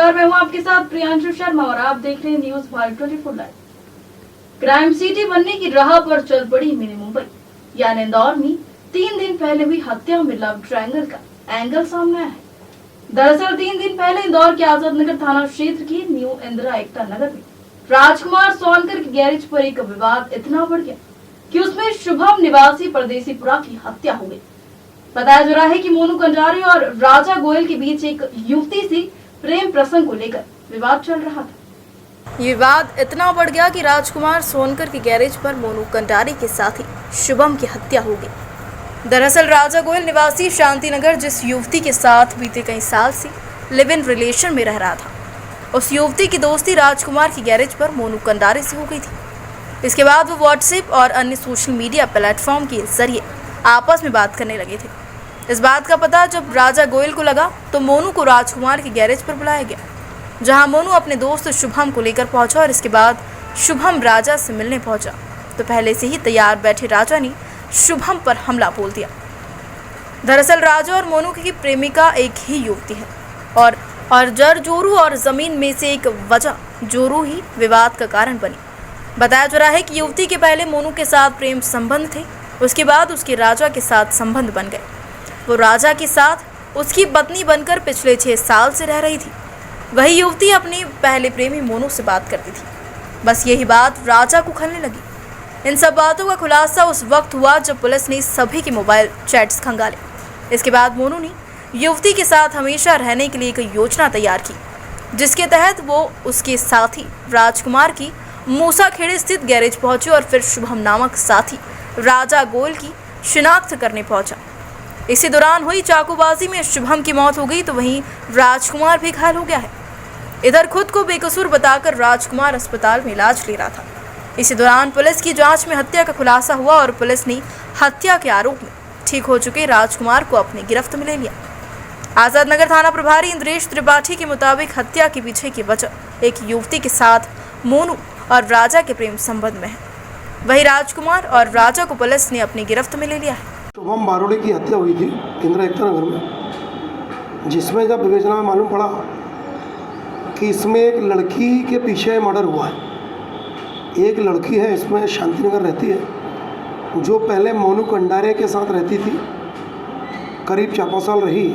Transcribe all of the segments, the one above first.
नमस्कार, मैं हूं आपके साथ प्रियांशु शर्मा और आप देख रहे हैं news Bharat 24 live. Crime city बनने की राह पर चल पड़ी मिनी मुंबई, यानी इंदौर में 3 दिन पहले हुई हत्या में लव ट्रायंगल का एंगल सामने आया है। दरअसल 3 दिन पहले इंदौर के आजाद नगर थाना क्षेत्र की न्यू इंदिरा एकता नगर में राजकुमार सोनकर के गैरेज पर एक विवाद इतना बढ़ गया कि उसमें शुभम निवासी परदेसीपुरा की हत्या हो गई। बताया जा रहा है कि मोनू कंडारी और राजा गोयल के बीच एक युवती से प्रेम प्रसंग को लेकर विवाद चल रहा था। ये विवाद इतना बढ़ गया कि राजकुमार सोनकर के गैरेज पर मोनू कंडारी के साथी शुभम की हत्या हो गई। दरअसल राजा गोयल निवासी शांतिनगर जिस युवती के साथ बीते कई साल से लिव इन रिलेशन में रह रहा था, उस युवती की दोस्ती राजकुमार की गैरेज पर मोनू कंडारी से हो गई थी। इसके बाद वो व्हाट्सएप और अन्य सोशल मीडिया प्लेटफॉर्म के जरिए आपस में बात करने लगे थे। इस बात का पता जब राजा गोयल को लगा तो मोनू को राजकुमार के गैरेज पर बुलाया गया, जहां मोनू अपने दोस्त शुभम को लेकर पहुंचा और इसके बाद शुभम राजा से मिलने पहुंचा तो पहले से ही तैयार बैठे राजा ने शुभम पर हमला बोल दिया। दरअसल राजा और मोनू की प्रेमिका एक ही युवती है और जर जोरू और जमीन में से एक वजह जोरू ही विवाद का कारण बनी। बताया जा रहा है कि युवती के पहले मोनू के साथ प्रेम संबंध थे, उसके बाद उसके राजा के साथ संबंध बन गए। वो राजा के साथ उसकी पत्नी बनकर पिछले 6 साल से रह रही थी। वही युवती अपने पहले प्रेमी मोनू से बात करती थी। बस यही बात राजा को खलने लगी। इन सब बातों का खुलासा उस वक्त हुआ जब पुलिस ने सभी के मोबाइल चैट्स खंगाले। इसके बाद मोनू ने युवती के साथ हमेशा रहने के लिए एक योजना तैयार की, जिसके तहत वो उसके साथी राजकुमार की मूसाखेड़े स्थित गैरेज पहुंचे और फिर शुभम नामक साथी राजा गोयल की शिनाख्त करने पहुंचा। इसी दौरान हुई चाकूबाजी में शुभम की मौत हो गई तो वहीं राजकुमार भी घायल हो गया है। इधर खुद को बेकसूर बताकर राजकुमार अस्पताल में इलाज ले रहा था। इसी दौरान पुलिस की जांच में हत्या का खुलासा हुआ और पुलिस ने हत्या के आरोप में ठीक हो चुके राजकुमार को अपनी गिरफ्त में ले लिया। आजाद नगर थाना प्रभारी इंद्रेश त्रिपाठी के मुताबिक हत्या के पीछे की वजह एक युवती के साथ मोनू और राजा के प्रेम संबंध में है। वही राजकुमार और राजा को पुलिस ने अपनी गिरफ्त में ले लिया है। शुभम बारोड़े की हत्या हुई थी इंदिरा एकता नगर में, जिसमें जब विवेचना में मालूम पड़ा कि इसमें एक लड़की के पीछे मर्डर हुआ है। एक लड़की है इसमें शांतिनगर रहती है, जो पहले मोनू कंडारे के साथ रहती थी, करीब 4-5 साल रही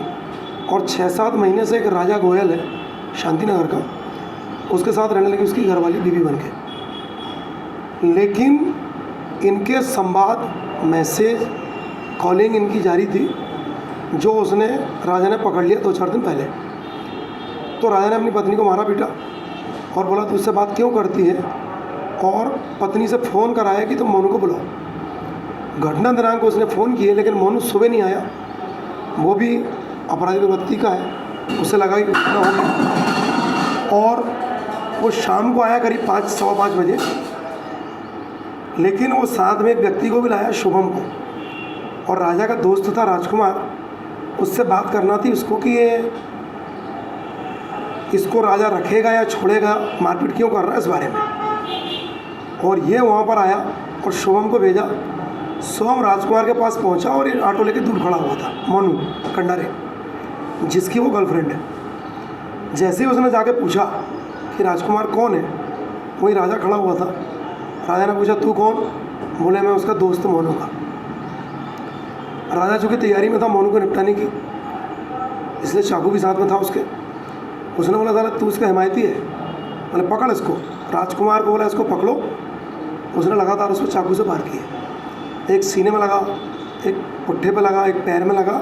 और 6-7 महीने से एक राजा गोयल है शांतिनगर का, उसके साथ रहने लगी उसकी घरवाली बीवी बन के। लेकिन इनके संवाद, मैसेज, कॉलिंग इनकी जारी थी, जो उसने राजा ने पकड़ लिया 2-4 दिन पहले। तो राजा ने अपनी पत्नी को मारा पीटा और बोला तुझसे बात क्यों करती है, और पत्नी से फ़ोन कराया कि तुम मोनू को बुलाओ। घटना दिनांक उसने फ़ोन किए लेकिन मोनू सुबह नहीं आया। वो भी अपराधी प्रवृत्ति का है, उससे लगा कि घटना होगी और वो शाम को आया करीब 5-5:15 बजे। लेकिन वो साथ में एक व्यक्ति को भी लाया, शुभम को, और राजा का दोस्त था राजकुमार। उससे बात करना थी उसको कि ये इसको राजा रखेगा या छोड़ेगा, मारपीट क्यों कर रहा है इस बारे में। और ये वहाँ पर आया और शुभम को भेजा। शुभम राजकुमार के पास पहुँचा और ये ऑटो लेके दूर खड़ा हुआ था मोनू कंडारे, जिसकी वो गर्लफ्रेंड है। जैसे ही उसने जाके पूछा कि राजकुमार कौन है, वही राजा खड़ा हुआ था। राजा ने पूछा तू कौन? बोले मैं उसका दोस्त मोनू का। राजा चूँकि तैयारी में था मोनू को निपटाने की, इसलिए चाकू भी साथ में था उसके। उसने बोला साला तू इसका हिमायती है, बोले पकड़ इसको। राजकुमार को बोला इसको पकड़ो। उसने लगातार उसको चाकू से वार किए। एक सीने में लगा, एक पुट्ठे पे लगा, एक पैर में लगा,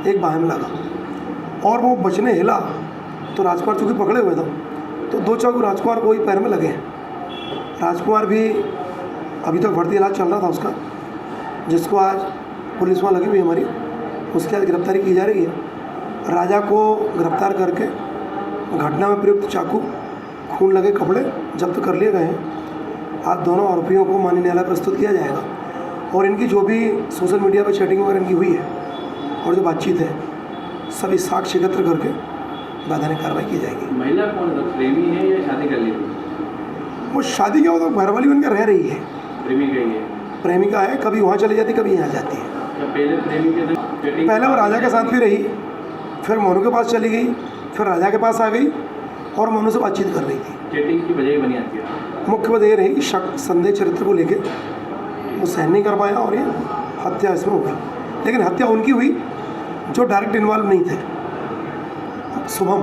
एक बाहें में लगा, और वो बचने हिला तो राजकुमार चूँकि पकड़े हुए थे तो 2 चाकू राजकुमार को ही पैर में लगे। राजकुमार भी अभी तक भर्ती इलाज चल रहा था उसका, जिसको आज पुलिस वहाँ लगी हुई हमारी, उसकी आज गिरफ्तारी की जा रही है। राजा को गिरफ्तार करके घटना में प्रयुक्त चाकू, खून लगे कपड़े जब्त कर लिए गए हैं। आज दोनों आरोपियों को माननीय न्यायालय प्रस्तुत किया जाएगा और इनकी जो भी सोशल मीडिया पर चैटिंग वगैरह इनकी हुई है और जो बातचीत है, सभी साक्ष्य एकत्र करके वैधानिक कार्रवाई की जाएगी। महिला कौन है, प्रेमी है या शादी कर ली? वो शादी क्या होता, घरवाली बनकर रह रही है। प्रेमिका ही है? प्रेमिका है, कभी वहाँ चली जाती कभी यहाँ जाती है। पहले प्रेमी के पहले वो राजा के साथ भी रही, फिर मोनू के पास चली गई, फिर राजा के पास आ गई, और मैं उनसे बातचीत कर रही थी। चीटिंग की वजह बनी आती है। मुख्य वजह ये रही कि शक संदेह चरित्र को लेके वो सहन नहीं कर पाया और ये हत्या इसमें हो गई। लेकिन हत्या उनकी हुई जो डायरेक्ट इन्वॉल्व नहीं थे। शुभम